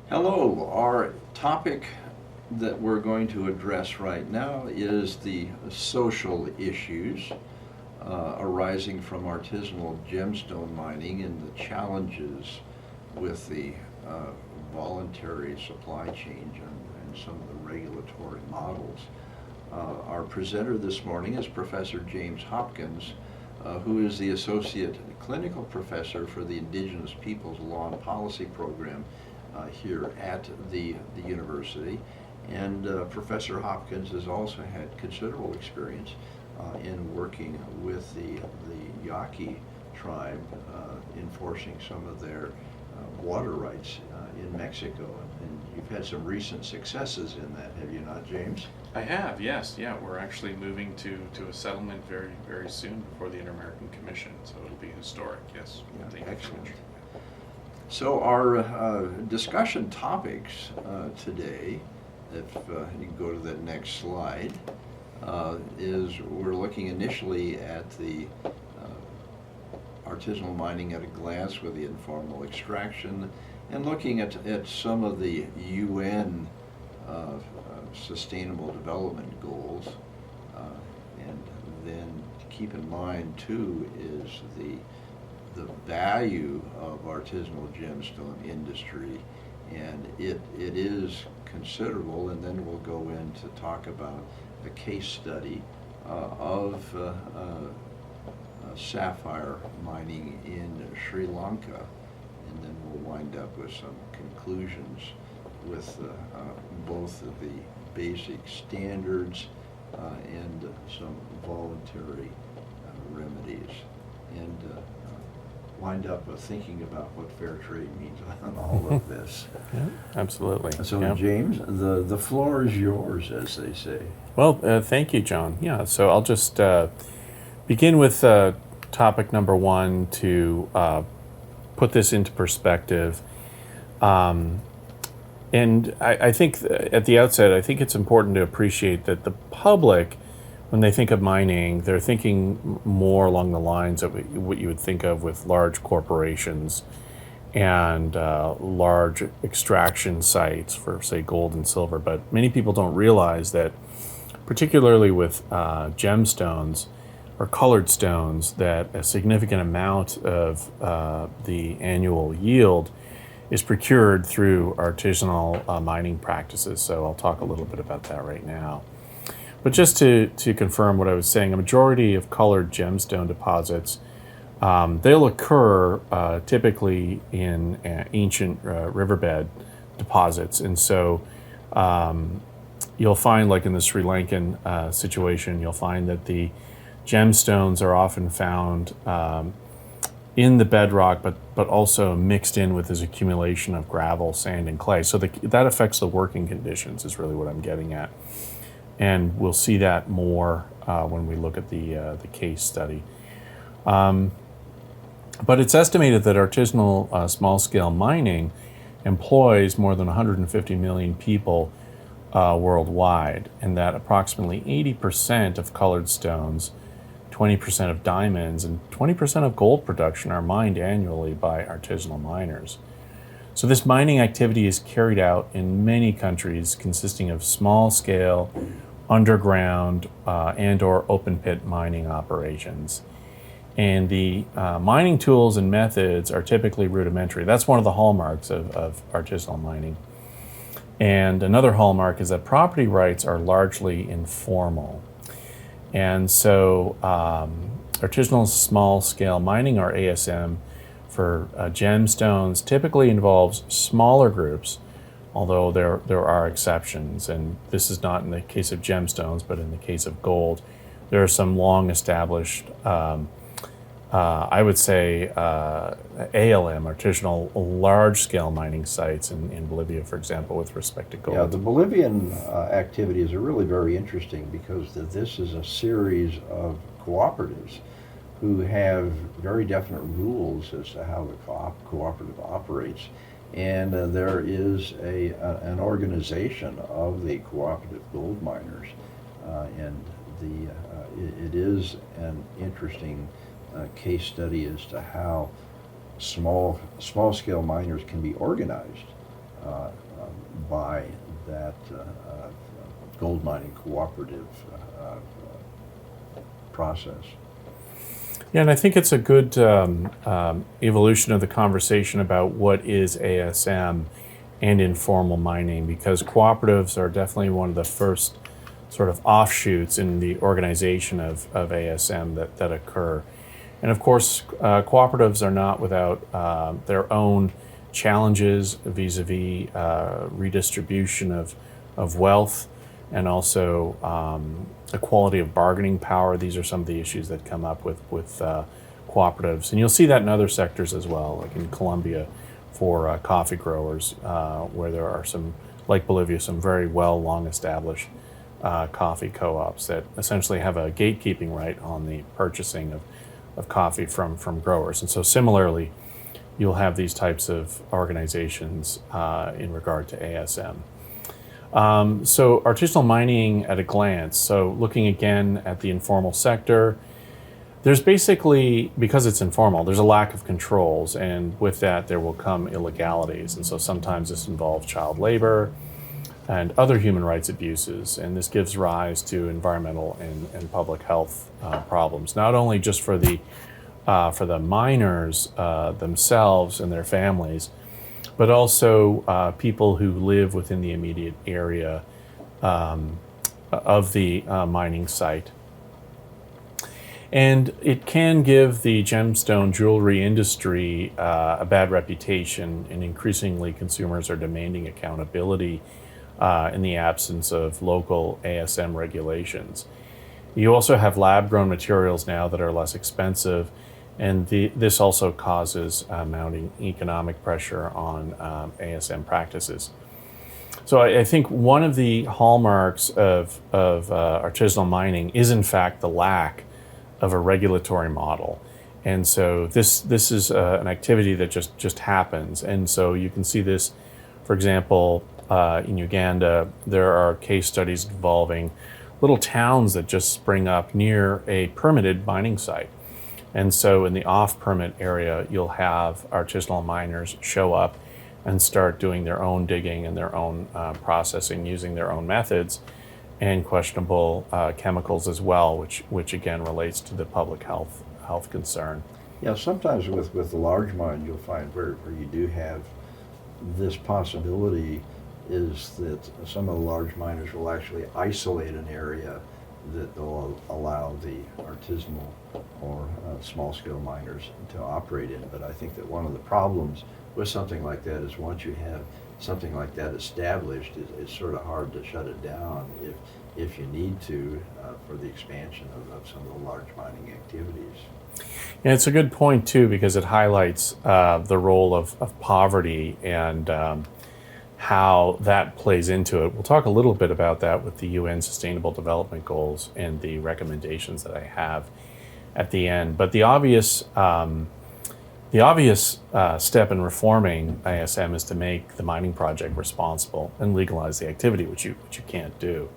Hello, our topic that we're going to address right now is the social issues arising from artisanal gemstone mining and the challenges with the uh, voluntary supply chain and some of the regulatory models. Our presenter this morning is Professor James Hopkins, who is the Associate Clinical Professor for the Indigenous Peoples Law and Policy Program here at the university. And Professor Hopkins has also had considerable experience in working with the Yaqui tribe, enforcing some of their water rights in Mexico. And you've had some recent successes in that, have you not, James? I have, yes. Yeah, we're actually moving to a settlement very, very soon before the Inter-American Commission, so it'll be historic, yes. Yeah, Thank you very excellent. much. So our discussion topics today, if you can go to that next slide, is we're looking initially at the artisanal mining at a glance with the informal extraction, and looking at some of the UN Sustainable Development Goals. And then keep in mind too is the value of artisanal gemstone industry, and it is considerable. And then we'll go in to talk about a case study of sapphire mining in Sri Lanka, and then we'll wind up with some conclusions with both of the basic standards and some voluntary remedies, and wind up with thinking about what fair trade means on all of this. Yeah, absolutely. So, yeah. James, the floor is yours, as they say. Well, thank you, John. Yeah, so I'll just begin with topic number one to put this into perspective. And I think at the outset, I think it's important to appreciate that the public, when they think of mining, they're thinking more along the lines of what you would think of with large corporations and large extraction sites for, say, gold and silver. But many people don't realize that, particularly with gemstones or colored stones, that a significant amount of the annual yield is procured through artisanal mining practices. So I'll talk a little bit about that right now. But just to confirm what I was saying, a majority of colored gemstone deposits, they'll occur typically in ancient riverbed deposits. And so you'll find, like in the Sri Lankan situation, you'll find that the gemstones are often found in the bedrock, but also mixed in with this accumulation of gravel, sand, and clay. So that affects the working conditions is really what I'm getting at. And we'll see that more when we look at the case study. But it's estimated that artisanal small-scale mining employs more than 150 million people worldwide, and that approximately 80% of colored stones, 20% of diamonds, and 20% of gold production are mined annually by artisanal miners. So this mining activity is carried out in many countries, consisting of small-scale, underground, and/or open-pit mining operations. And the mining tools and methods are typically rudimentary. That's one of the hallmarks of artisanal mining. And another hallmark is that property rights are largely informal. And so artisanal small-scale mining, or ASM, for gemstones typically involves smaller groups, although there are exceptions. And this is not in the case of gemstones, but in the case of gold, there are some long-established, I would say, ALM, artisanal large-scale mining sites in Bolivia, for example, with respect to gold. Yeah, the Bolivian activities are really very interesting because this is a series of cooperatives who have very definite rules as to how the cooperative operates. And there is an organization of the cooperative gold miners, and it is an interesting case study as to how small-scale miners can be organized by that gold mining cooperative process. Yeah, and I think it's a good evolution of the conversation about what is ASM and informal mining, because cooperatives are definitely one of the first sort of offshoots in the organization of ASM that occur. And of course, cooperatives are not without their own challenges vis-a-vis redistribution of wealth, and also equality of bargaining power. These are some of the issues that come up with cooperatives. And you'll see that in other sectors as well, like in Colombia for coffee growers, where there are some, like Bolivia, some very well long established coffee co-ops that essentially have a gatekeeping right on the purchasing of coffee from growers. And so similarly, you'll have these types of organizations in regard to ASM. So artisanal mining at a glance. So looking again at the informal sector, there's basically, because it's informal, there's a lack of controls, and with that there will come illegalities. And so sometimes this involves child labor and other human rights abuses, and this gives rise to environmental and public health problems, not only just for the miners themselves and their families, but also people who live within the immediate area of the mining site. And it can give the gemstone jewelry industry a bad reputation, and increasingly consumers are demanding accountability in the absence of local ASM regulations. You also have lab-grown materials now that are less expensive, and this also causes mounting economic pressure on ASM practices. So I think one of the hallmarks of artisanal mining is in fact the lack of a regulatory model. And so this is an activity that just happens. And so you can see this, for example, in Uganda, there are case studies involving little towns that just spring up near a permitted mining site. And so in the off-permit area, you'll have artisanal miners show up and start doing their own digging and their own processing using their own methods, and questionable chemicals as well, which again relates to the public health concern. Yeah, sometimes with the large mine, you'll find where you do have this possibility is that some of the large miners will actually isolate an area that they'll allow the artisanal or small-scale miners to operate in. But I think that one of the problems with something like that is once you have something like that established, it's sort of hard to shut it down if you need to for the expansion of some of the large mining activities. And it's a good point too, because it highlights the role of poverty and how that plays into it. We'll talk a little bit about that with the UN Sustainable Development Goals and the recommendations that I have at the end. But the obvious step in reforming ASM is to make the mining project responsible and legalize the activity, which you can't do.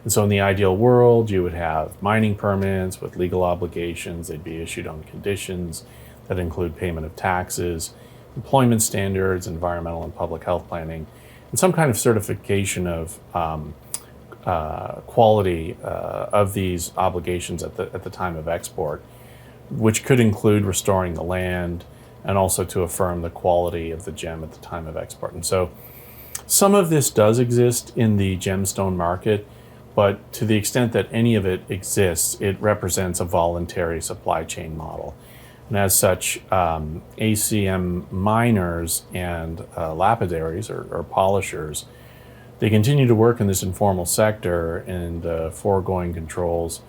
And so in the ideal world, you would have mining permits with legal obligations. They'd be issued on conditions that include payment of taxes, employment standards, environmental and public health planning, and some kind of certification of quality of these obligations at the time of export, which could include restoring the land and also to affirm the quality of the gem at the time of export. And so some of this does exist in the gemstone market, but to the extent that any of it exists, it represents a voluntary supply chain model. And as such, ACM miners and lapidaries or polishers, they continue to work in this informal sector, and the foregoing controls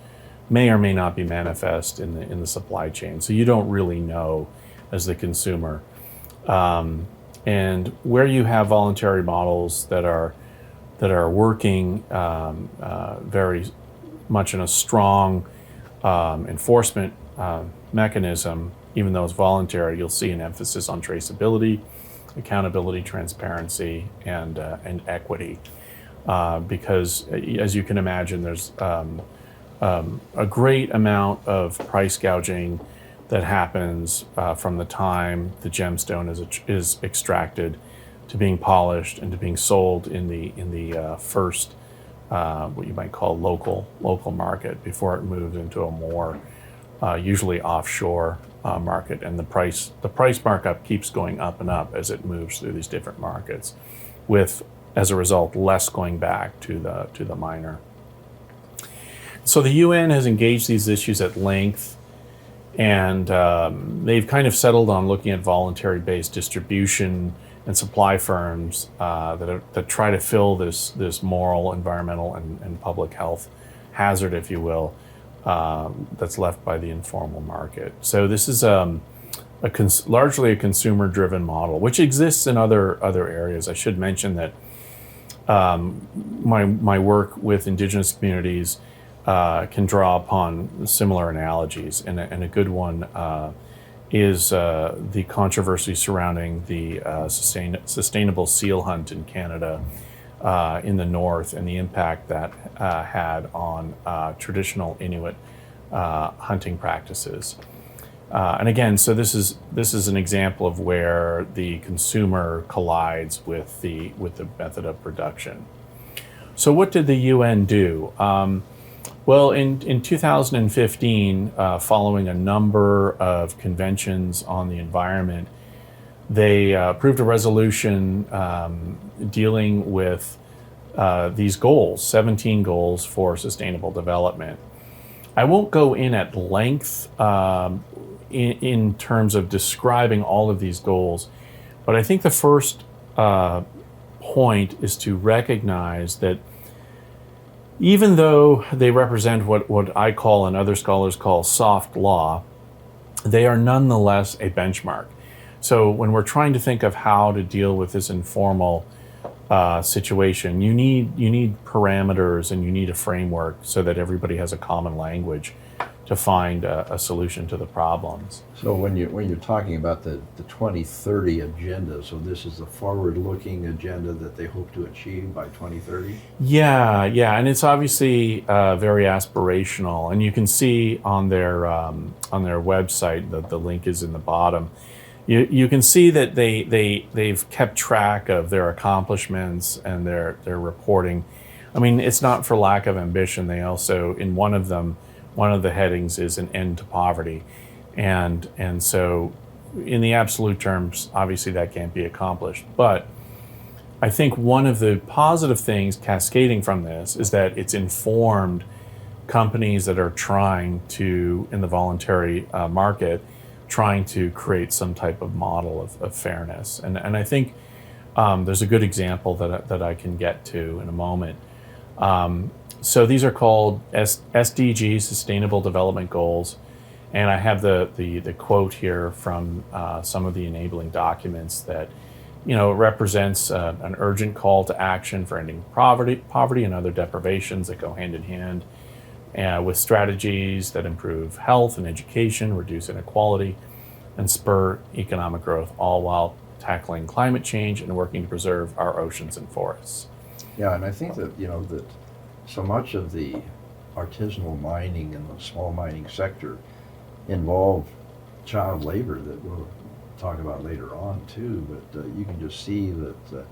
may or may not be manifest in the supply chain. So you don't really know as the consumer. And where you have voluntary models that are working very much in a strong enforcement mechanism, even though it's voluntary, you'll see an emphasis on traceability, accountability, transparency, and equity. Because as you can imagine, there's a great amount of price gouging that happens from the time the gemstone is extracted to being polished and to being sold in the first what you might call local market before it moves into a more usually offshore market, and the price markup keeps going up and up as it moves through these different markets, with, as a result, less going back to the miner. So the UN has engaged these issues at length, and they've kind of settled on looking at voluntary-based distribution and supply firms that try to fill this moral, environmental, and public health hazard, if you will, that's left by the informal market. So this is largely a consumer-driven model, which exists in other areas. I should mention that my work with indigenous communities can draw upon similar analogies, and a good one is the controversy surrounding the sustainable seal hunt in Canada in the north, and the impact that had on traditional Inuit hunting practices. And again, so this is an example of where the consumer collides with the method of production. So what did the UN do? Well, in 2015, following a number of conventions on the environment, they approved a resolution dealing with these goals, 17 goals for sustainable development. I won't go in at length in terms of describing all of these goals, but I think the first point is to recognize that even though they represent what I call and other scholars call soft law, they are nonetheless a benchmark. So when we're trying to think of how to deal with this informal situation, you need parameters and you need a framework so that everybody has a common language to find a solution to the problems. So when you're talking about the 2030 agenda, so this is the forward-looking agenda that they hope to achieve by 2030? Yeah, and it's obviously very aspirational, and you can see on their website that the link is in the bottom. You can see that they've kept track of their accomplishments and their reporting. I mean, it's not for lack of ambition. They also, in one of the headings is an end to poverty, and so in the absolute terms, obviously that can't be accomplished. But I think one of the positive things cascading from this is that it's informed companies that are trying to, in the voluntary market, trying to create some type of model of fairness. And I think there's a good example that I can get to in a moment. So these are called SDG, Sustainable Development Goals. And I have the quote here from some of the enabling documents that, represents an urgent call to action for ending poverty and other deprivations that go hand in hand with strategies that improve health and education, reduce inequality, and spur economic growth, all while tackling climate change and working to preserve our oceans and forests. Yeah, and I think that, that so much of the artisanal mining and the small mining sector involve child labor that we'll talk about later on too, but you can just see that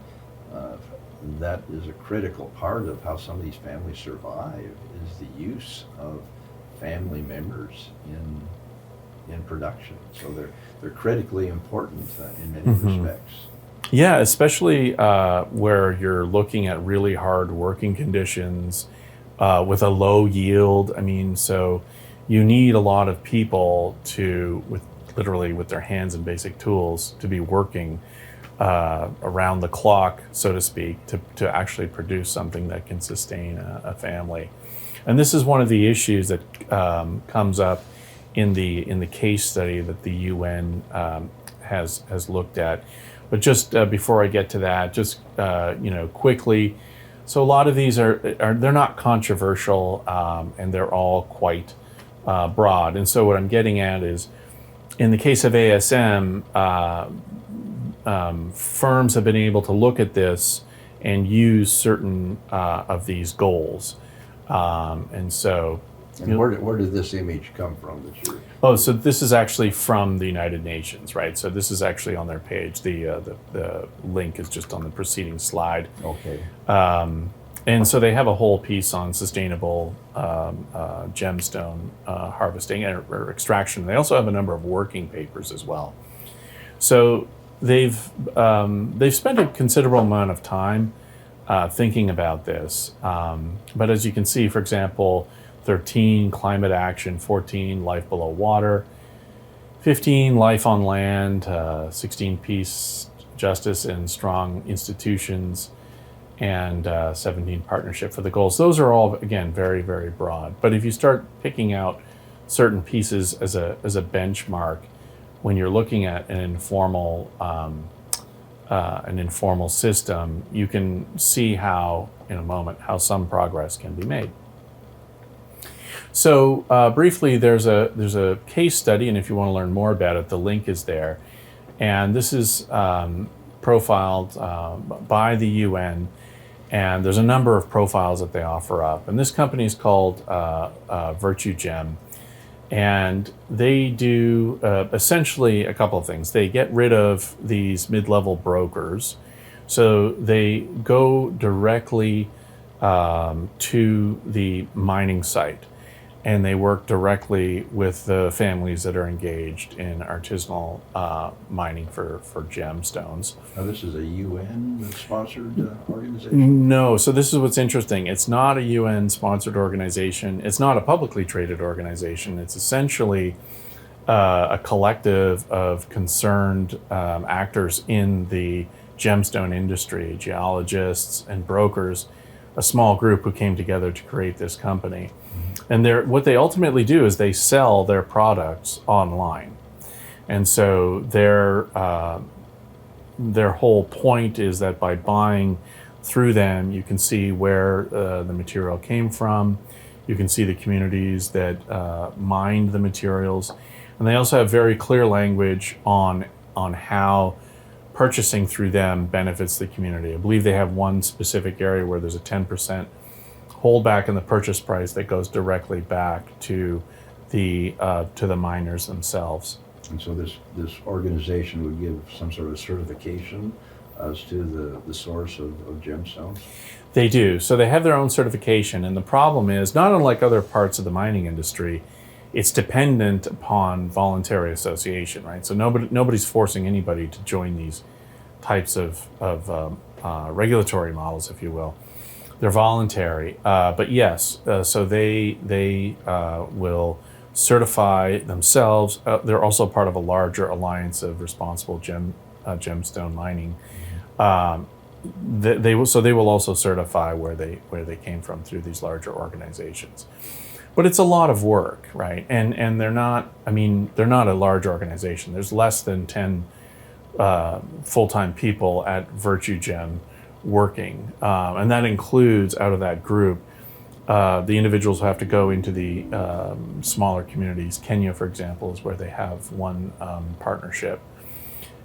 that is a critical part of how some of these families survive, is the use of family members in production. So they're critically important in many respects. Yeah, especially where you're looking at really hard working conditions with a low yield. I mean, so you need a lot of people literally with their hands and basic tools to be working around the clock, so to speak, to actually produce something that can sustain a family. And this is one of the issues that comes up in the case study that the UN has looked at. But just before I get to that, just quickly, so a lot of these they're not controversial, and they're all quite broad. And so what I'm getting at is, in the case of ASM, firms have been able to look at this and use certain of these goals. And so And where did this image come from that you're? Oh, so this is actually from the United Nations, right? So this is actually on their page. The link is just on the preceding slide. Okay. And so they have a whole piece on sustainable gemstone harvesting or extraction. They also have a number of working papers as well. So they've spent a considerable amount of time thinking about this. But as you can see, for example, 13, climate action; 14, life below water; 15, life on land; 16, peace, justice, and strong institutions; and 17, partnership for the goals. Those are all, again, very, very broad. But if you start picking out certain pieces as a benchmark, when you're looking at an informal system, you can see how, in a moment, how some progress can be made. So briefly, there's a case study, and if you want to learn more about it, the link is there. And this is profiled by the UN, and there's a number of profiles that they offer up. And this company is called Virtue Gem, and they do essentially a couple of things. They get rid of these mid-level brokers, so they go directly to the mining site, and they work directly with the families that are engaged in artisanal mining for gemstones. Now, this is a UN-sponsored organization? No, so this is what's interesting. It's not a UN-sponsored organization. It's not a publicly traded organization. It's essentially a collective of concerned actors in the gemstone industry, geologists and brokers, a small group who came together to create this company. And what they ultimately do is they sell their products online. And so their whole point is that by buying through them, you can see where the material came from. You can see the communities that mined the materials. And they also have very clear language on how purchasing through them benefits the community. I believe they have one specific area where there's a 10% holdback in the purchase price that goes directly back to the miners themselves. And so this organization would give some sort of certification as to the source of gemstones? They do. So they have their own certification, and the problem is, not unlike other parts of the mining industry, it's dependent upon voluntary association, right? So nobody's forcing anybody to join these types of regulatory models, if you will. They're voluntary, but yes, so they will certify themselves. They're also part of a larger alliance of responsible gemstone mining. They will also certify where they came from through these larger organizations. But it's a lot of work, right? And they're not a large organization. There's less than 10 full-time people at Virtue Gem working, and that includes, out of that group, the individuals who have to go into the smaller communities. Kenya, for example, is where they have one partnership.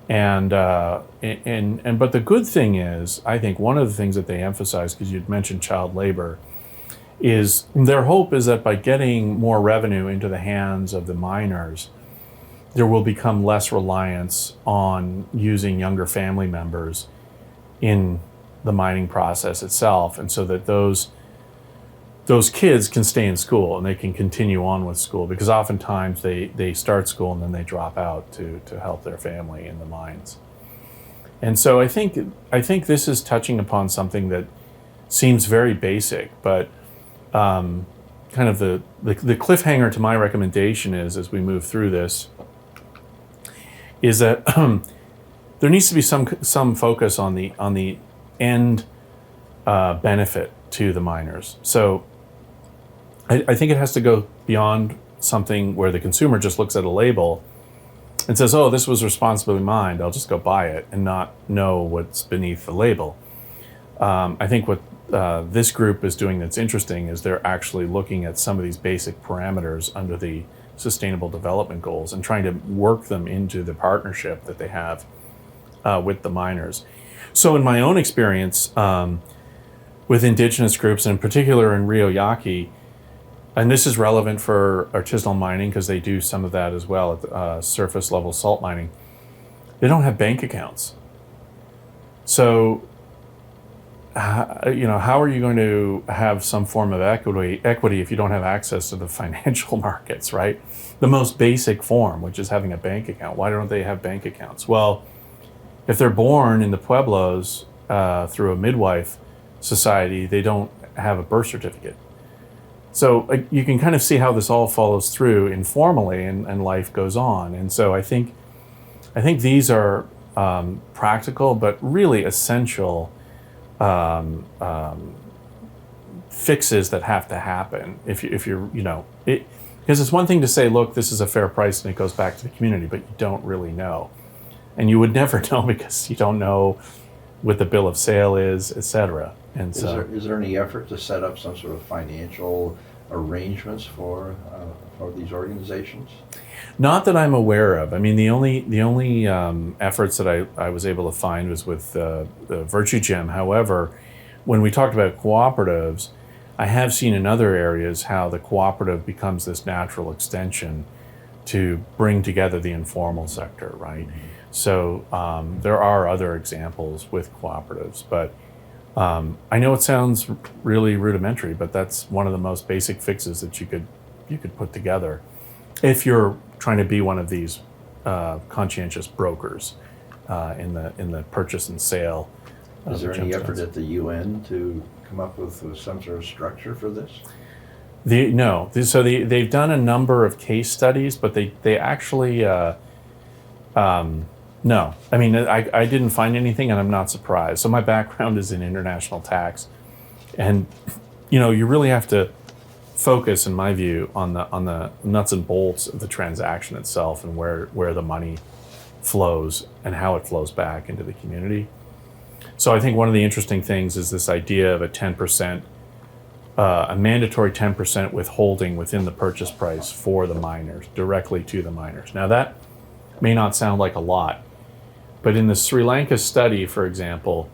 And but the good thing is, I think one of the things that they emphasize, because you'd mentioned child labor, is their hope is that by getting more revenue into the hands of the miners, there will become less reliance on using younger family members in the mining process itself, and so that those kids can stay in school and they can continue on with school, because oftentimes they start school and then they drop out to help their family in the mines. And so I think this is touching upon something that seems very basic, but kind of the cliffhanger to my recommendation is, as we move through this, is that there needs to be some focus on the end benefit to the miners. So I think it has to go beyond something where the consumer just looks at a label and says, oh, this was responsibly mined, I'll just go buy it, and not know what's beneath the label. I think what this group is doing that's interesting is they're actually looking at some of these basic parameters under the Sustainable Development Goals and trying to work them into the partnership that they have with the miners. So in my own experience with indigenous groups, and in particular in Rio Yaqui, And this is relevant for artisanal mining because they do some of that as well at surface level salt mining. They don't have bank accounts. So, how are you going to have some form of equity if you don't have access to the financial markets, right? The most basic form, which is having a bank account. Why don't they have bank accounts? Well, if they're born in the Pueblos through a midwife society, they don't have a birth certificate. So you can kind of see how this all follows through informally, and life goes on. And so I think these are practical but really essential fixes that have to happen if you're because it's one thing to say, look, this is a fair price and it goes back to the community, but you don't really know, and you would never know because you don't know what the bill of sale is, etc. And is there any effort to set up some sort of financial arrangements for these organizations? Not that I'm aware of. I mean, the only efforts that I was able to find was with the Virtue Gem. However, when we talked about cooperatives, I have seen in other areas how the cooperative becomes this natural extension to bring together the informal sector, right? So there are other examples with cooperatives, but I know it sounds really rudimentary, but that's one of the most basic fixes that you could put together if you're trying to be one of these conscientious brokers in the purchase and sale. Is there any effort at the UN to come up with some sort of structure for this? They've done a number of case studies, but they actually no. I mean, I didn't find anything, and I'm not surprised. So my background is in international tax, and you really have to focus, in my view, on the nuts and bolts of the transaction itself and where the money flows and how it flows back into the community. So I think one of the interesting things is this idea of a 10%, a mandatory 10% withholding within the purchase price for the miners, directly to the miners. Now that may not sound like a lot, but in the Sri Lanka study, for example,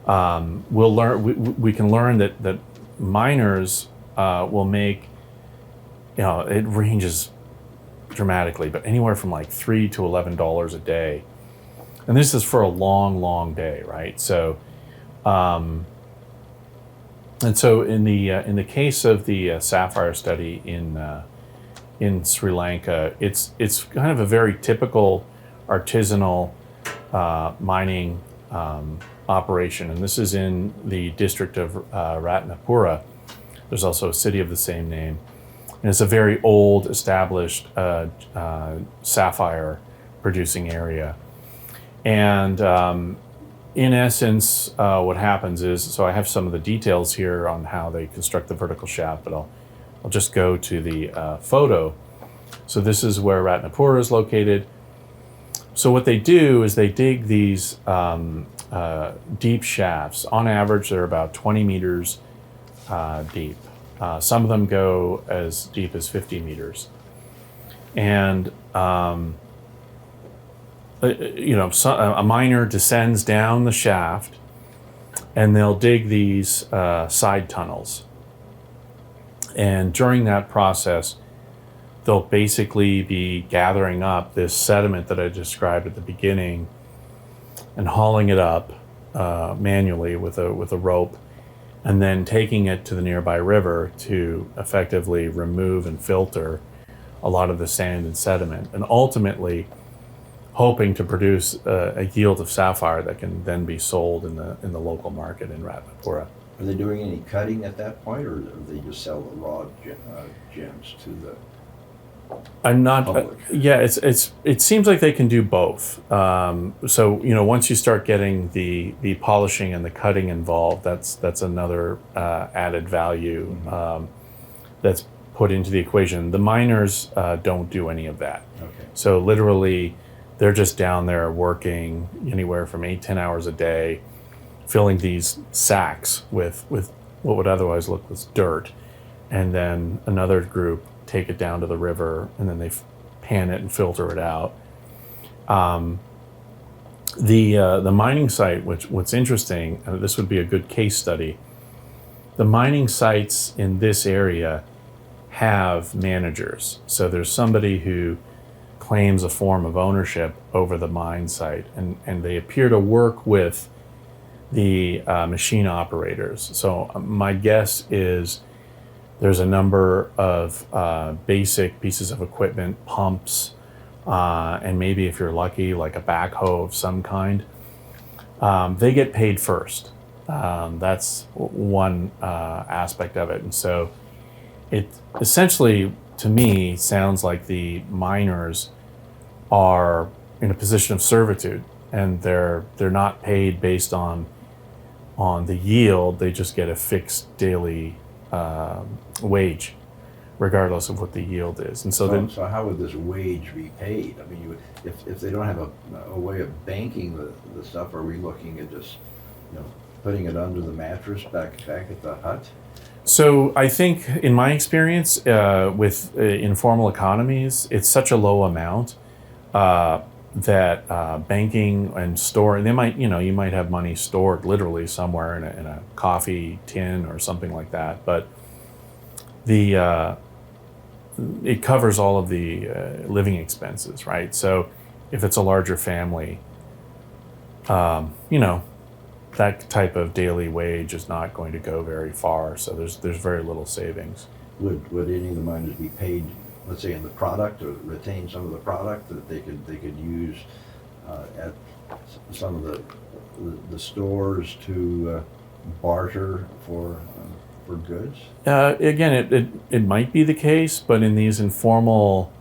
we can learn that miners will make, it ranges dramatically, but anywhere from like $3 to $11 a day. And this is for a long, long day, right? So, and so in the case of the sapphire study in Sri Lanka, it's kind of a very typical artisanal mining operation, and this is in the district of Ratnapura. There's also a city of the same name, and it's a very old, established sapphire producing area. And in essence, what happens is, so I have some of the details here on how they construct the vertical shaft, but I'll just go to the photo. So this is where Ratnapura is located. So what they do is they dig these deep shafts. On average, they're about 20 meters deep. Some of them go as deep as 50 meters. And a miner descends down the shaft, and they'll dig these side tunnels. And during that process, they'll basically be gathering up this sediment that I described at the beginning and hauling it up manually with a rope, and then taking it to the nearby river to effectively remove and filter a lot of the sand and sediment, and ultimately hoping to produce a yield of sapphire that can then be sold in the local market in Ratnapura. Are they doing any cutting at that point, or do they just sell the raw gems to the I'm not. public? It seems like they can do both. So once you start getting the polishing and the cutting involved, that's another added value that's put into the equation. The miners don't do any of that. Okay. So literally, they're just down there working anywhere from 8-10 hours a day, filling these sacks with what would otherwise look as dirt, and then another group take it down to the river, and then they pan it and filter it out. The mining site, what's interesting, and this would be a good case study, the mining sites in this area have managers. So there's somebody who claims a form of ownership over the mine site, and they appear to work with the machine operators. So my guess is there's a number of basic pieces of equipment, pumps, and maybe if you're lucky, like a backhoe of some kind. They get paid first. That's one aspect of it. And so it essentially, to me, sounds like the miners are in a position of servitude, and they're not paid based on the yield. They just get a fixed daily wage, regardless of what the yield is. And So how would this wage be paid? I mean, if they don't have a way of banking the stuff, are we looking at just, putting it under the mattress back at the hut? So I think, in my experience, with informal economies, it's such a low amount that banking and storing, you might have money stored literally somewhere in a coffee tin or something like that, but it covers all of the living expenses, right? So if it's a larger family, that type of daily wage is not going to go very far. So there's very little savings. Would any of the miners be paid, let's say, in the product, or retain some of the product that they could use at some of the stores to barter for goods? Again, it might be the case, but in these informal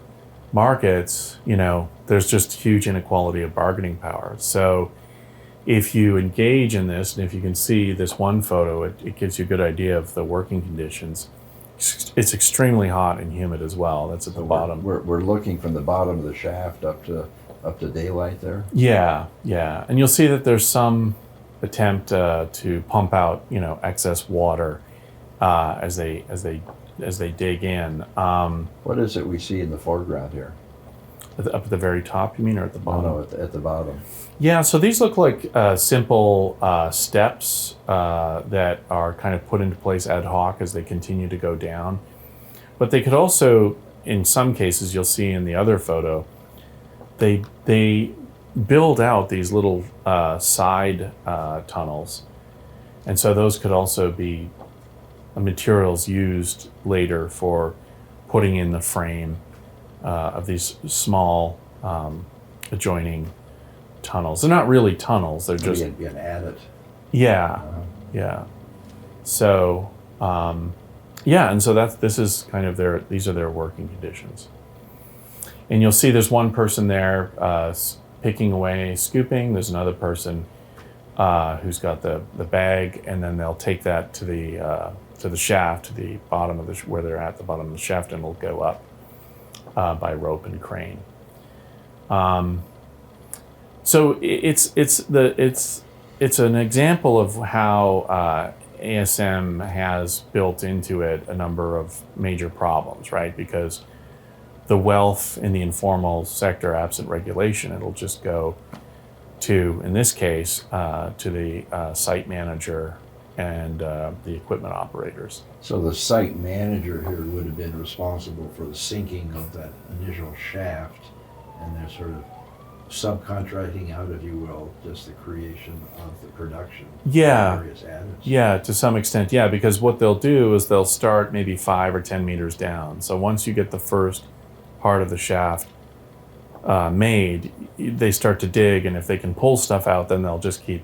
markets, there's just huge inequality of bargaining power. So if you engage in this, and if you can see this one photo, it gives you a good idea of the working conditions. It's extremely hot and humid as well. That's at the bottom. We're looking from the bottom of the shaft up to daylight there. Yeah, and you'll see that there's some attempt to pump out excess water as they dig in. What is it we see in the foreground here? Up at the very top, you mean, or at the bottom? No, at the bottom. Yeah, so these look like simple steps that are kind of put into place ad hoc as they continue to go down. But they could also, in some cases, you'll see in the other photo, they build out these little side tunnels. And so those could also be materials used later for putting in the frame of these small adjoining tunnels. They're not really tunnels. They're just be an adit. Yeah. So and so this is kind of these are their working conditions. And you'll see there's one person there picking away, scooping. There's another person who's got the bag, and then they'll take that to the shaft, to the bottom of where they're at the bottom of the shaft, and it'll go up by rope and crane. So it's an example of how ASM has built into it a number of major problems, right? Because the wealth in the informal sector, absent regulation, it'll just go to, in this case, to the site manager and the equipment operators. So the site manager here would have been responsible for the sinking of that initial shaft, and they're sort of subcontracting out, if you will, just the creation of the production. Yeah. Of various adits. Yeah, to some extent, yeah, because what they'll do is they'll start maybe 5 or 10 meters down. So once you get the first part of the shaft made, they start to dig, and if they can pull stuff out, then they'll just keep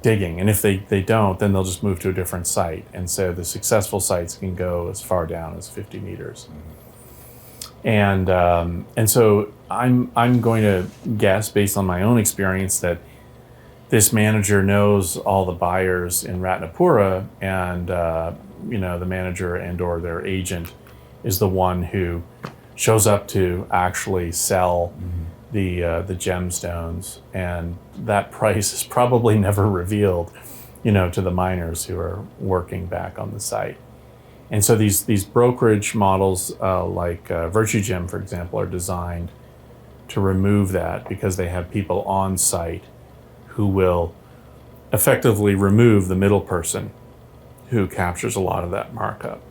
digging. And if they don't, then they'll just move to a different site. And so the successful sites can go as far down as 50 meters. And so I'm going to guess, based on my own experience, that this manager knows all the buyers in Ratnapura, and the manager and/or their agent is the one who shows up to actually sell the gemstones, and that price is probably never revealed, to the miners who are working back on the site. And so these brokerage models, like Virtue Gem, for example, are designed to remove that, because they have people on site who will effectively remove the middle person who captures a lot of that markup.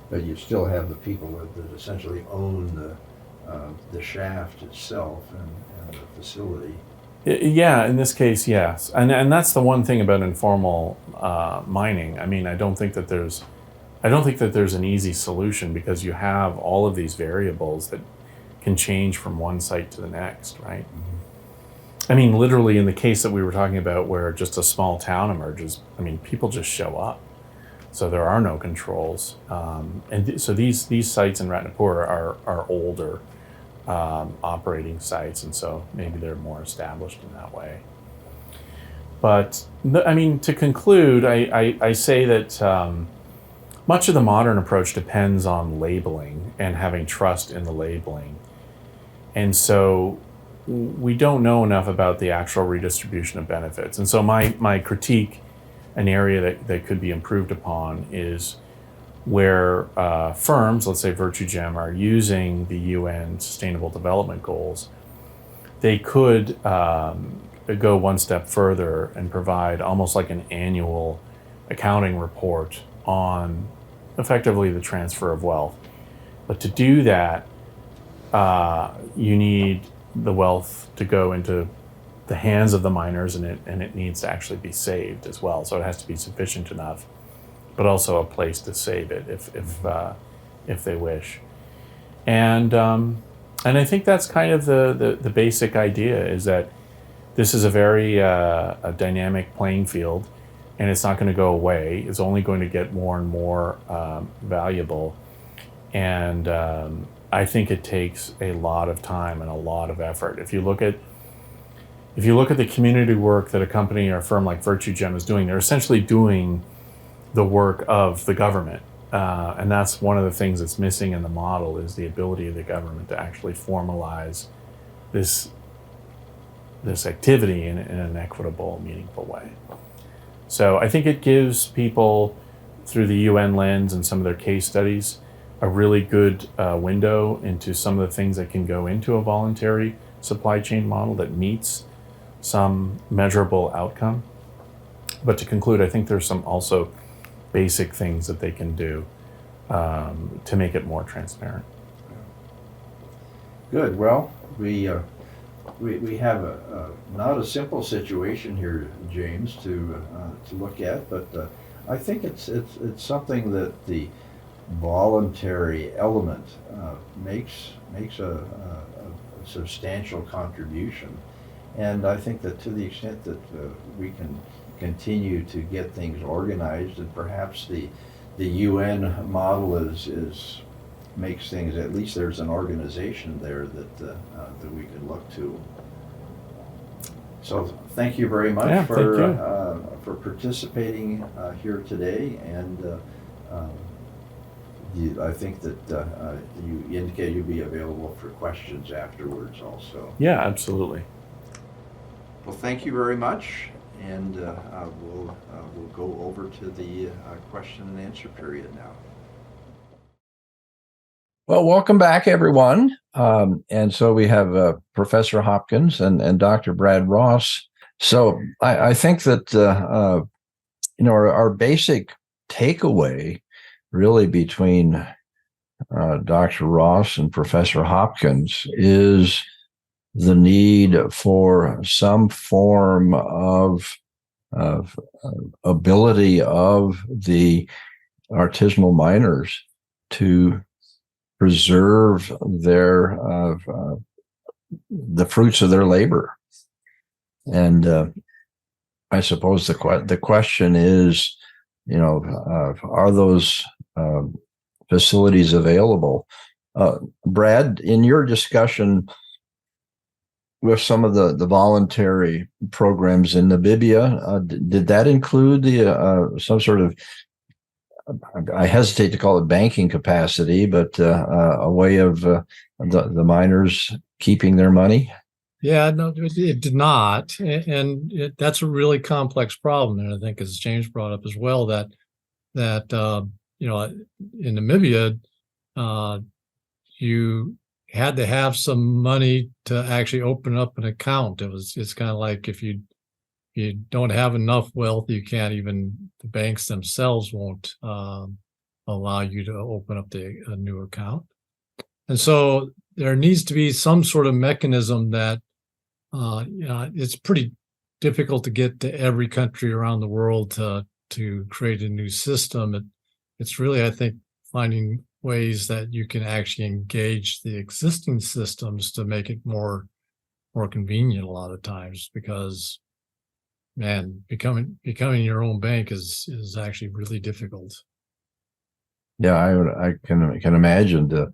but you still have the people that essentially own the shaft itself and the facility. Yeah, in this case, yes, and that's the one thing about informal mining. I mean, I don't think that there's an easy solution because you have all of these variables that can change from one site to the next, right? I mean, literally in the case that we were talking about where just a small town emerges, I mean, people just show up. So there are no controls. So these sites in Ratnapur are older operating sites, and so maybe they're more established in that way. But I mean, to conclude, I say that much of the modern approach depends on labeling and having trust in the labeling. And so we don't know enough about the actual redistribution of benefits. And so my critique, an area that could be improved upon, is where firms, let's say VirtueGem, are using the UN Sustainable Development Goals, they could go one step further and provide almost like an annual accounting report on effectively the transfer of wealth. But to do that, you need the wealth to go into the hands of the miners, and it needs to actually be saved as well. So it has to be sufficient enough, but also a place to save it if they wish. And I think that's kind of the basic idea, is that this is a very a dynamic playing field, and it's not going to go away. It's only going to get more and more valuable. And I think it takes a lot of time and a lot of effort. If you look at the community work that a company or a firm like VirtueGem is doing, they're essentially doing the work of the government. And that's one of the things that's missing in the model, is the ability of the government to actually formalize this activity in an equitable, meaningful way. So I think it gives people, through the UN lens and some of their case studies, a really good window into some of the things that can go into a voluntary supply chain model that meets some measurable outcome. But to conclude, I think there's some also basic things that they can do to make it more transparent. Good. Well, we have not a simple situation here, James, to look at, but I think it's something that the voluntary element makes a substantial contribution, and I think that to the extent that we can continue to get things organized, and perhaps the UN model is makes things, at least there's an organization there that we can look to. So thank you very much for participating here today, and I think that you indicate you'll be available for questions afterwards also. Yeah, absolutely. Well, thank you very much, and we'll go over to the question and answer period now. Well, welcome back, everyone. And so we have Professor Hopkins and Dr. Brad Ross. So I think that our basic takeaway really between Dr. Ross and Professor Hopkins is the need for some form of ability of the artisanal miners to preserve their the fruits of their labor. And I suppose the question is, are those facilities available? Brad, in your discussion with some of the voluntary programs in Namibia, did that include some sort of, I hesitate to call it banking capacity, but a way of the miners keeping their money? Yeah, no, it did not, and that's a really complex problem. And I think, as James brought up as well, that in Namibia, you had to have some money to actually open up an account. It's kind of like if you don't have enough wealth, you can't even, the banks themselves won't allow you to open up a new account. And so there needs to be some sort of mechanism that, it's pretty difficult to get to every country around the world to create a new system. It's really, I think, finding ways that you can actually engage the existing systems to make it more convenient a lot of times, because, man, becoming your own bank is actually really difficult. Yeah, I can imagine. Do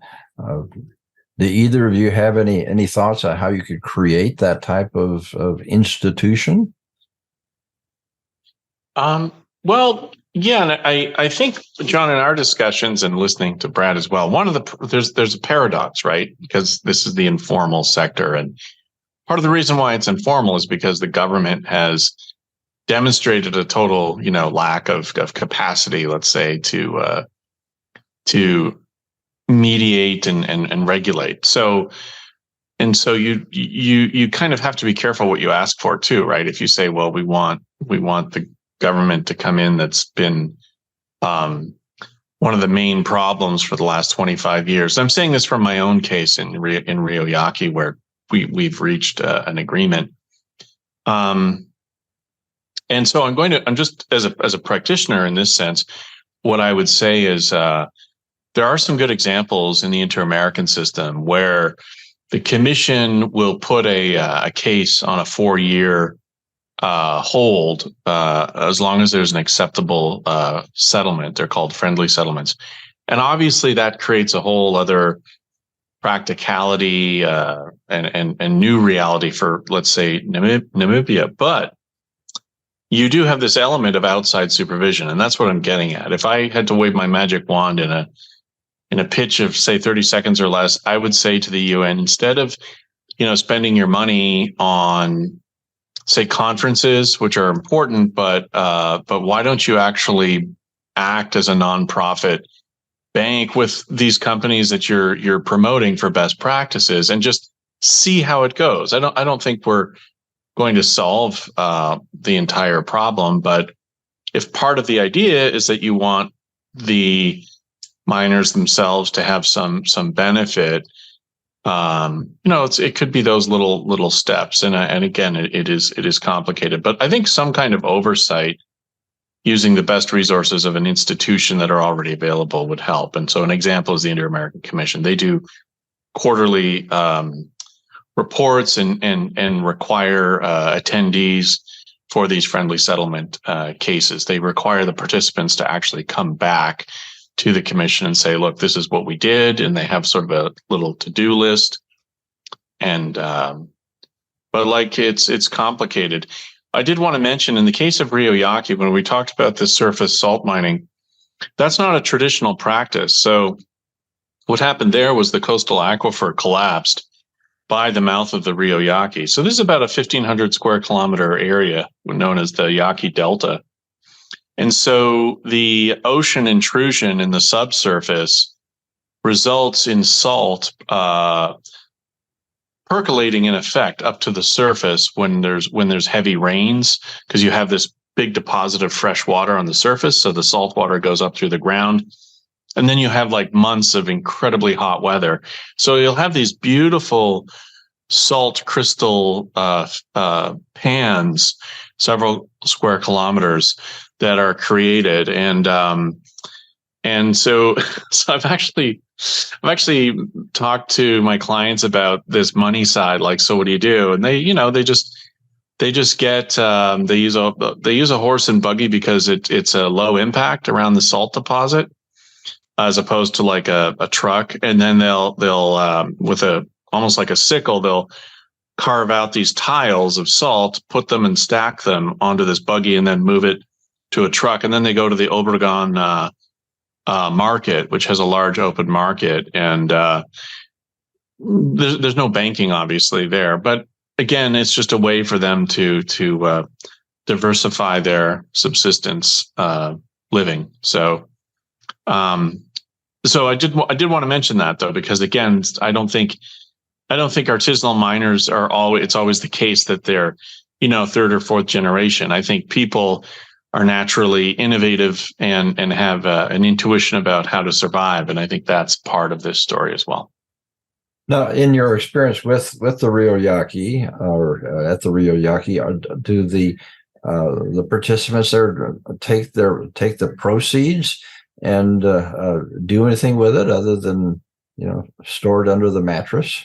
either of you have any thoughts on how you could create that type of institution? Well, yeah, and I think, John, in our discussions and listening to Brad as well, there's a paradox, right? Because this is the informal sector, and part of the reason why it's informal is because the government has demonstrated a total, lack of capacity, let's say, to mediate and regulate. So you kind of have to be careful what you ask for too, right? If you say, well, we want the government to come in, that's been one of the main problems for the last 25 years. I'm saying this from my own case in Ryoyaki, where we've reached an agreement. And so I'm just as a practitioner in this sense, what I would say is there are some good examples in the Inter-American system where the commission will put a case on a 4-year hold as long as there's an acceptable settlement. They're called friendly settlements. And obviously that creates a whole other practicality and new reality for, let's say, Namibia. But you do have this element of outside supervision, and that's what I'm getting at. If I had to wave my magic wand in a pitch of, say, 30 seconds or less, I would say to the UN, instead of, spending your money on, say, conferences, which are important, but why don't you actually act as a nonprofit bank with these companies that you're promoting for best practices, and just see how it goes? I don't think we're going to solve the entire problem, but if part of the idea is that you want the miners themselves to have some benefit, it could be those little steps, and again, it is complicated, but I think some kind of oversight using the best resources of an institution that are already available would help. And so an example is the Inter-American Commission. They do quarterly reports and require attendees for these friendly settlement cases. They require the participants to actually come back to the commission and say, look, this is what we did. And they have sort of a little to-do list. And, but it's complicated. I did want to mention, in the case of Ryoyaki, when we talked about the surface salt mining, that's not a traditional practice. So what happened there was the coastal aquifer collapsed by the mouth of the Ryoyaki. So this is about a 1,500 square kilometer area known as the Yaki Delta. And so the ocean intrusion in the subsurface results in salt percolating, in effect, up to the surface when there's heavy rains, because you have this big deposit of fresh water on the surface. So the salt water goes up through the ground. And then you have months of incredibly hot weather. So you'll have these beautiful salt crystal pans, several square kilometers, that are created. And so I've actually talked to my clients about this money side. So what do you do? And they just get they use a horse and buggy because it's a low impact around the salt deposit, as opposed to a truck. And then they'll with almost like a sickle, they'll carve out these tiles of salt, put them and stack them onto this buggy, and then move it to a truck. And then they go to the Obregon market, which has a large open market. And there's no banking, obviously, there. But again, it's just a way for them to diversify their subsistence living. So I did want to mention that, though, because again, I don't think artisanal miners it's always the case that they're, third or fourth generation. I think people are naturally innovative and have an intuition about how to survive. And I think that's part of this story as well. Now, in your experience with the Ryoyaki or at the Ryoyaki, do the participants there take the proceeds and do anything with it other than store it under the mattress?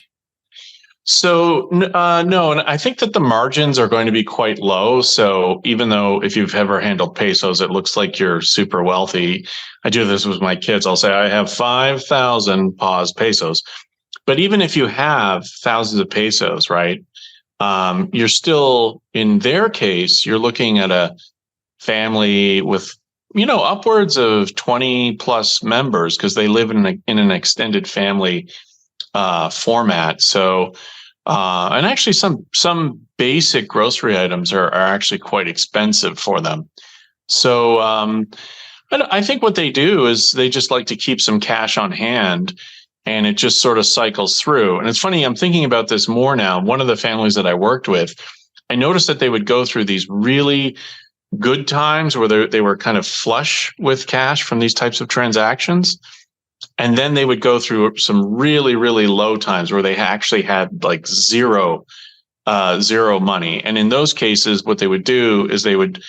So no, and I think that the margins are going to be quite low. So even though if you've ever handled pesos, it looks like you're super wealthy. I do this with my kids. I'll say I have 5,000 pesos. But even if you have thousands of pesos, right, you're still, in their case, you're looking at a family with, upwards of 20 plus members because they live in an extended family format. So, and actually some basic grocery items are actually quite expensive for them. So I think what they do is they just like to keep some cash on hand, and it just sort of cycles through. And it's funny, I'm thinking about this more now. One of the families that I worked with, I noticed that they would go through these really good times where they were kind of flush with cash from these types of transactions. And then they would go through some really, really low times where they actually had like zero money. And in those cases, what they would do is they would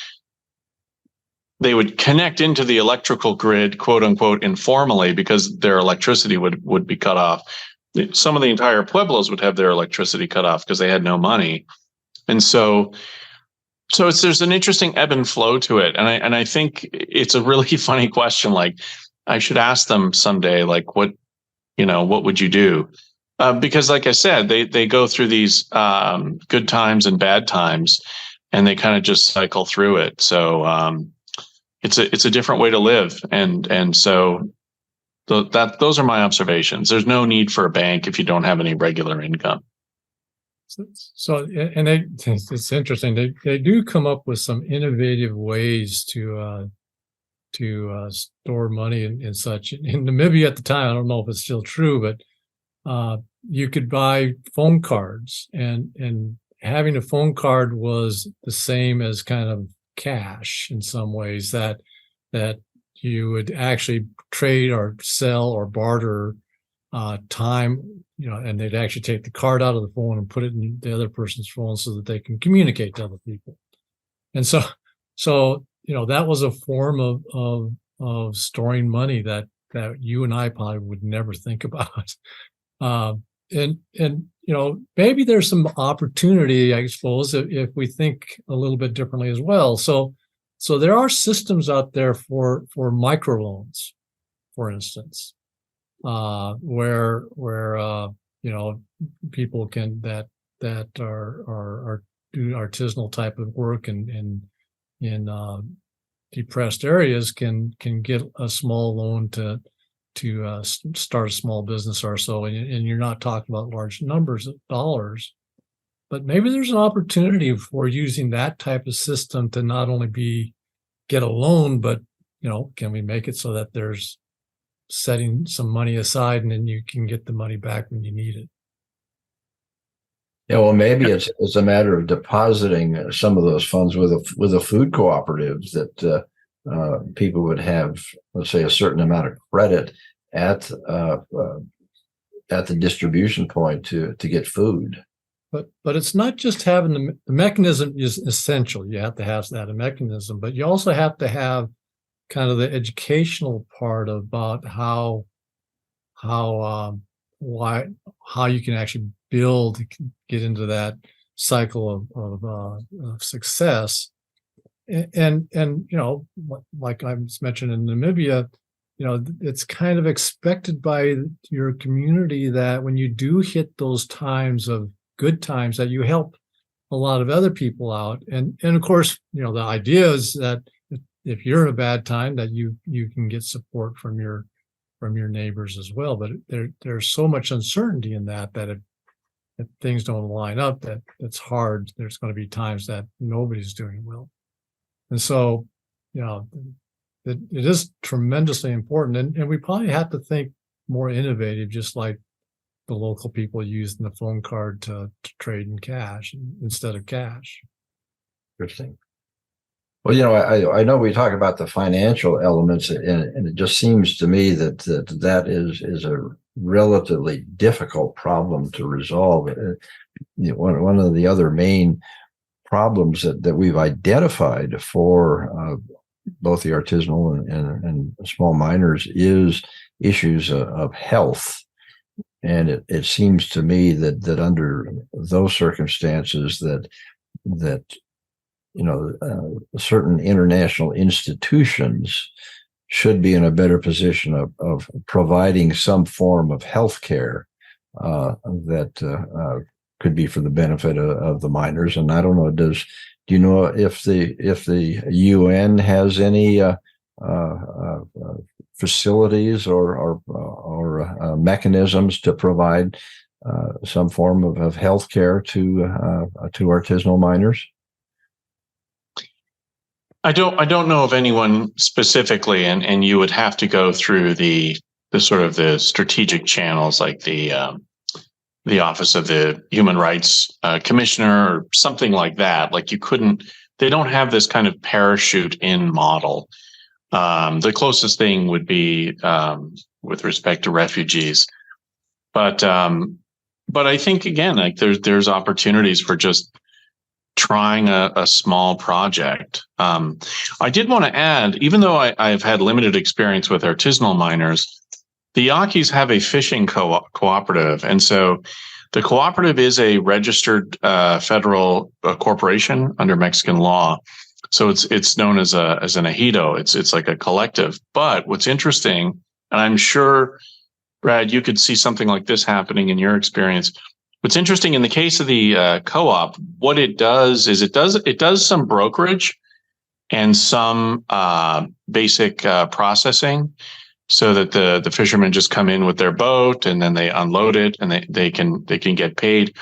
connect into the electrical grid, quote unquote, informally, because their electricity would be cut off. Some of the entire pueblos would have their electricity cut off because they had no money. And so there's an interesting ebb and flow to it. And I think it's a really funny question. Like, I should ask them someday, like, what would you do? Because like I said, they go through these good times and bad times, and they kind of just cycle through it. So it's a different way to live. And so those are my observations. There's no need for a bank if you don't have any regular income. So it's interesting. They do come up with some innovative ways to store money and such. In Namibia at the time, I don't know if it's still true, but you could buy phone cards, and having a phone card was the same as kind of cash in some ways, that you would actually trade or sell or barter time, and they'd actually take the card out of the phone and put it in the other person's phone so that they can communicate to other people. And so that was a form of storing money that you and I probably would never think about. And maybe there's some opportunity, I suppose, if we think a little bit differently as well. So there are systems out there for microloans, for instance, where people can that are do artisanal type of work and in depressed areas can get a small loan to start a small business or so, and you're not talking about large numbers of dollars, but maybe there's an opportunity for using that type of system to not only get a loan, but can we make it so that there's setting some money aside and then you can get the money back when you need it? Yeah, well, maybe it's a matter of depositing some of those funds with a food cooperatives that people would have, let's say, a certain amount of credit at the distribution point to get food. But it's not just having the mechanism is essential. You have to have that a mechanism, but you also have to have kind of the educational part about how you can actually get into that cycle of success. And like I was mentioned in Namibia, it's kind of expected by your community that when you do hit those times of good times, that you help a lot of other people out. And of course, the idea is that if you're in a bad time, that you can get support from your neighbors as well. But there's so much uncertainty in that if things don't line up, that it's hard. There's going to be times that nobody's doing well. And so, it is tremendously important. And we probably have to think more innovative, just like the local people using the phone card to trade in cash instead of cash. Interesting. Well, I know we talk about the financial elements, and it just seems to me that is a relatively difficult problem to resolve. One of the other main problems that we've identified for both the artisanal and small miners is issues of health. And it seems to me that under those circumstances that certain international institutions should be in a better position of providing some form of health care that could be for the benefit of the miners. And I don't know, do you know if the UN has any facilities or mechanisms to provide some form of health care to artisanal miners? I don't know of anyone specifically, and you would have to go through the sort of the strategic channels like the Office of the Human Rights Commissioner or something like that. Like they don't have this kind of parachute in model. The closest thing would be with respect to refugees, but I think again, like there's opportunities for just trying a small project. I did want to add, even though I've had limited experience with artisanal miners, the Yaquis have a fishing cooperative. And so the cooperative is a registered federal corporation under Mexican law. So it's known as an ejido. It's like a collective. But what's interesting, and I'm sure, Brad, you could see something like this happening in your experience. What's interesting in the case of the co-op, what it does is it does some brokerage and some basic processing, so that the fishermen just come in with their boat and then they unload it and they can get paid.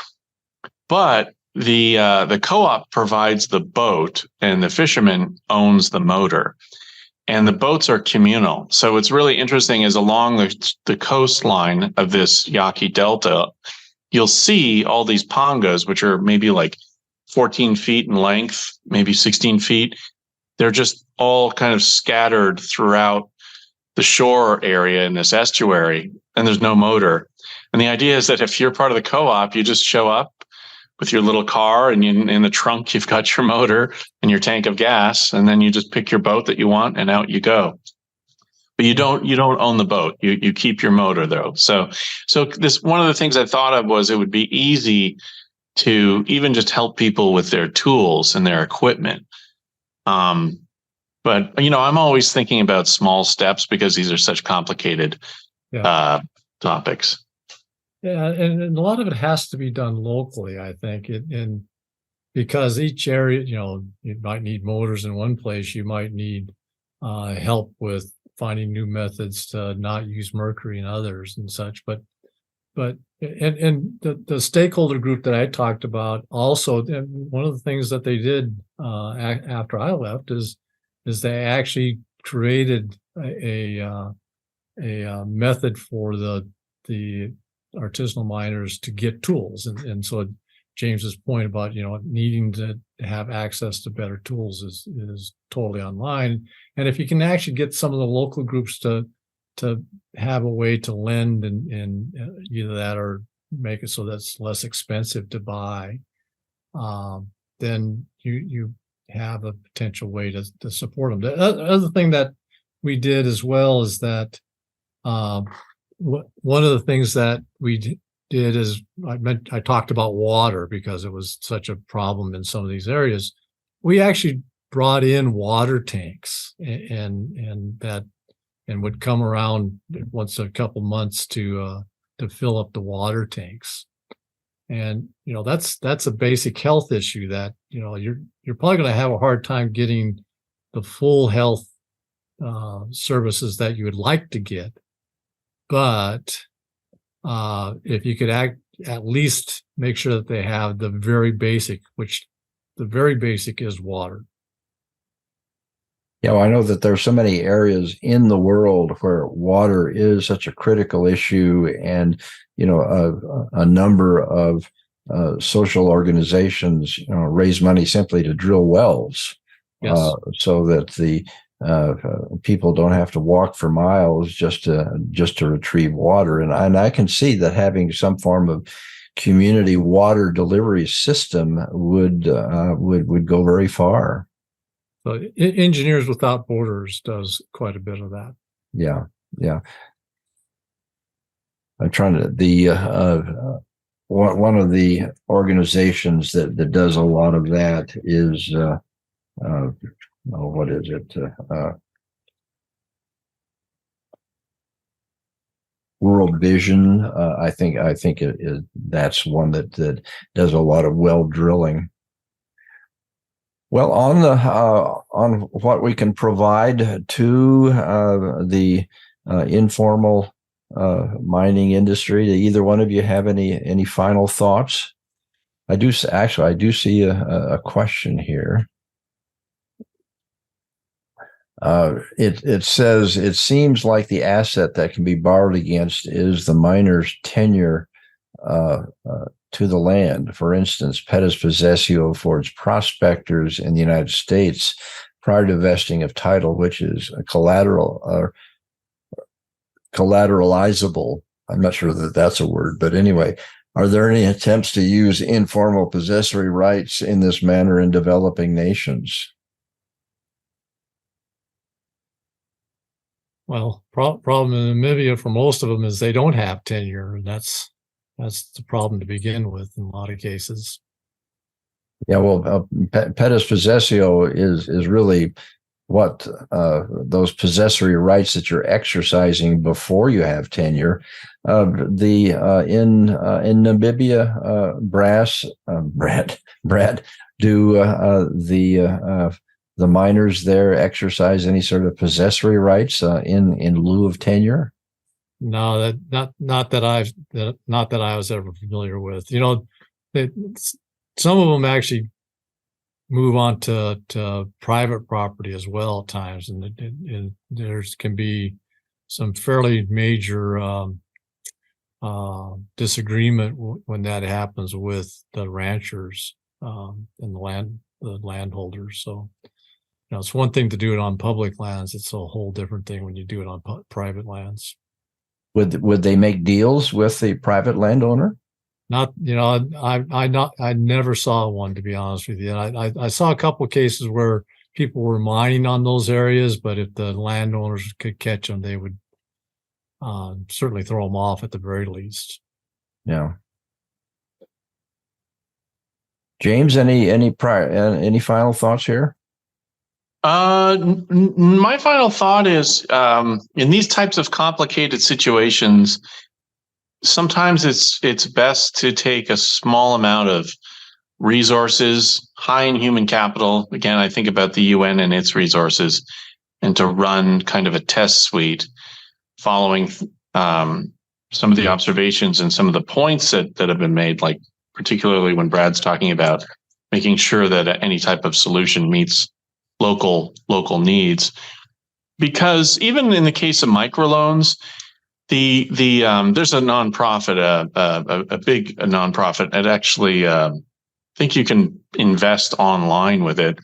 But the co-op provides the boat and the fisherman owns the motor, and the boats are communal. So what's really interesting is along the coastline of this Yaqui Delta, you'll see all these pongos, which are maybe like 14 feet in length, maybe 16 feet. They're just all kind of scattered throughout the shore area in this estuary, and there's no motor. And the idea is that if you're part of the co-op, you just show up with your little car, and in the trunk, you've got your motor and your tank of gas, and then you just pick your boat that you want and out you go. But you don't own the boat. You keep your motor though. So this, one of the things I thought of was it would be easy to even just help people with their tools and their equipment. But I'm always thinking about small steps because these are such complicated topics. Yeah, and a lot of it has to be done locally, I think, and because each area, you might need motors in one place, you might need help with finding new methods to not use mercury in others and such. But the stakeholder group that I talked about also, one of the things that they did after I left is they actually created a method for the artisanal miners to get tools, and so James's point about needing to have access to better tools is totally online. And if you can actually get some of the local groups to have a way to lend and either that or make it so that's less expensive to buy, then you have a potential way to support them. The other thing that we did as well is that one of the things that we did is I talked about water because it was such a problem in some of these areas. We actually brought in water tanks and would come around once a couple months to fill up the water tanks. And that's a basic health issue that you're probably going to have a hard time getting the full health services that you would like to get. But if you could at least make sure that they have the very basic, which the very basic is water. Yeah, well, I know that there's so many areas in the world where water is such a critical issue, and a number of social organizations raise money simply to drill wells Yes. so that the people don't have to walk for miles just to retrieve water. And I can see that having some form of community water delivery system would go very far. So Engineers Without Borders does quite a bit of that. Yeah, yeah. I'm trying to one of the organizations that does a lot of that is what is it? World Vision. I think that's one that does a lot of well drilling. Well, on what we can provide to the informal mining industry, do either one of you have any final thoughts? I do see a question here. It says, it seems like the asset that can be borrowed against is the miner's tenure to the land. For instance, Pettis possessio for its prospectors in the United States prior to vesting of title, which is collateralizable. I'm not sure that that's a word, but anyway, are there any attempts to use informal possessory rights in this manner in developing nations? Well, problem in Namibia for most of them is they don't have tenure, and that's the problem to begin with in a lot of cases. Yeah, well, Pettis possessio is really what those possessory rights that you're exercising before you have tenure. In Namibia, Brad, do the miners there exercise any sort of possessory rights in lieu of tenure? No, not that I was ever familiar with. You know, some of them actually move on to private property as well at times, and there's can be some fairly major disagreement when that happens with the ranchers and the landholders. So, you know, it's one thing to do it on public lands. It's a whole different thing when you do it on private lands. Would they make deals with the private landowner? Not, you know, I never saw one, to be honest with you. I saw a couple of cases where people were mining on those areas, but if the landowners could catch them, they would certainly throw them off at the very least. Yeah. James, any final thoughts here? My final thought is, in these types of complicated situations, sometimes it's best to take a small amount of resources, high in human capital. Again, I think about the UN and its resources, and to run kind of a test suite following some of the observations and some of the points that have been made, like particularly when Brad's talking about making sure that any type of solution meets local needs. Because even in the case of microloans, there's a nonprofit, a big nonprofit, and actually think you can invest online with it,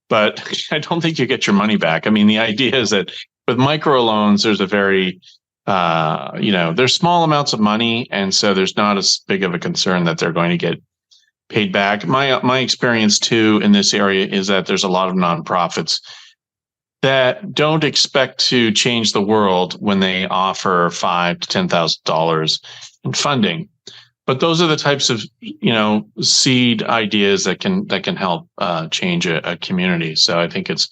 but I don't think you get your money back. I mean, the idea is that with microloans, there's a very there's small amounts of money, and so there's not as big of a concern that they're going to get paid back. My experience too in this area is that there's a lot of nonprofits that don't expect to change the world when they offer $5,000 to $10,000 in funding, but those are the types of seed ideas that can help change a community. So I think it's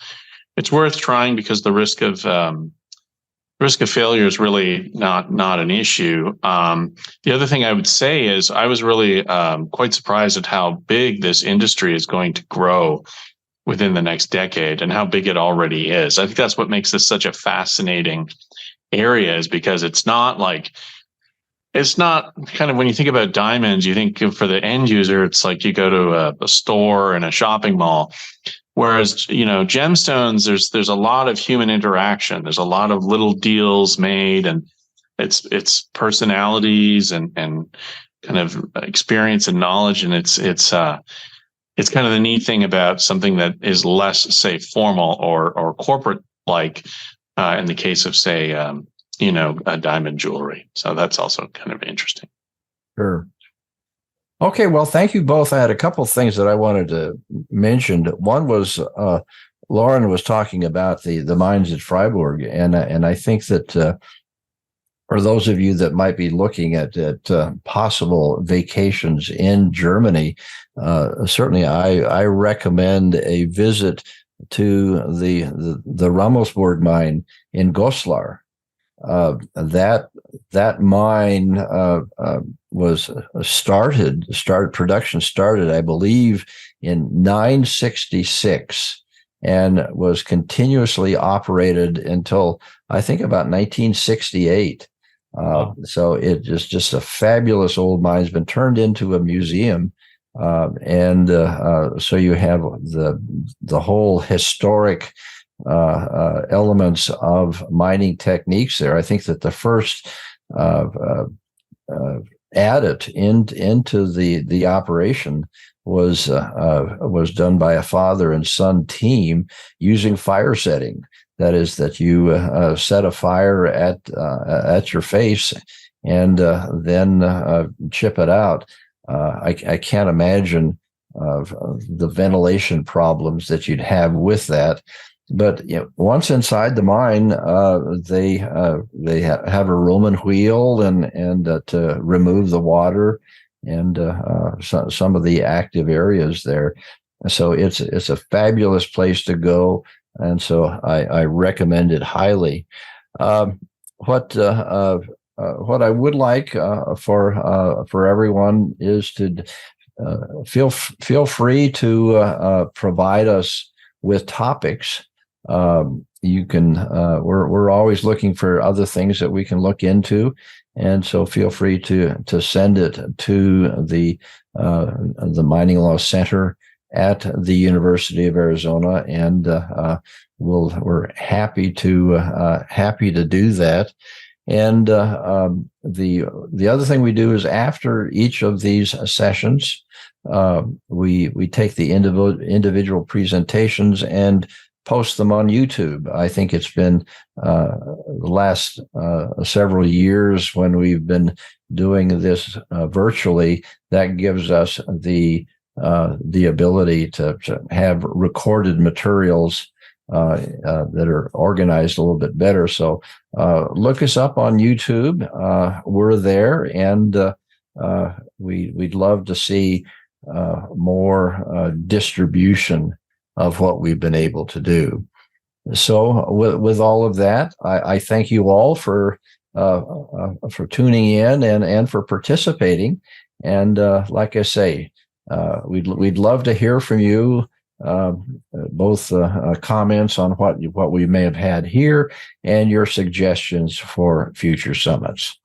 worth trying, because the risk of failure is really not an issue. The other thing I would say is I was really quite surprised at how big this industry is going to grow within the next decade, and how big it already is. I think that's what makes this such a fascinating area, is because it's not kind of, when you think about diamonds, you think for the end user, it's like you go to a store and a shopping mall. Whereas, gemstones, there's a lot of human interaction. There's a lot of little deals made, and it's personalities and kind of experience and knowledge. And it's kind of the neat thing about something that is less, say, formal or corporate like, in the case of, say, a diamond jewelry. So that's also kind of interesting. Sure. Okay, well, thank you both. I had a couple of things that I wanted to mention. One was Lauren was talking about the mines at Freiburg, and I think that for those of you that might be looking at possible vacations in Germany, certainly I recommend a visit to the Ramosburg mine in Goslar. That mine was production started, I believe, in 966 and was continuously operated until I think about 1968. Wow. So it is just a fabulous old mine. It's been turned into a museum. So you have the whole historic elements of mining techniques there. I think that the first added into the operation was done by a father and son team using fire setting. That is, that you set a fire at your face and then chip it out. I can't imagine the ventilation problems that you'd have with that. But once inside the mine, they have a Roman wheel and to remove the water and some of the active areas there. So it's a fabulous place to go, and so I recommend it highly. What I would like for everyone is to feel free to provide us with topics. You can. We're always looking for other things that we can look into, and so feel free to send it to the Mining Law Center at the University of Arizona, and we're happy to do that. And the other thing we do is after each of these sessions, we take the individual presentations and post them on YouTube. I think it's been the last several years when we've been doing this virtually. That gives us the ability to have recorded materials that are organized a little bit better. So look us up on YouTube. We're there, and we'd love to see more distribution of what we've been able to do. So with all of that, I thank you all for tuning in and for participating. And like I say, we'd love to hear from you, both comments on what we may have had here and your suggestions for future summits.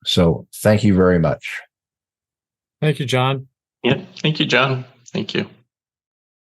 So thank you very much. Thank you, John. Yeah, thank you, John. Thank you.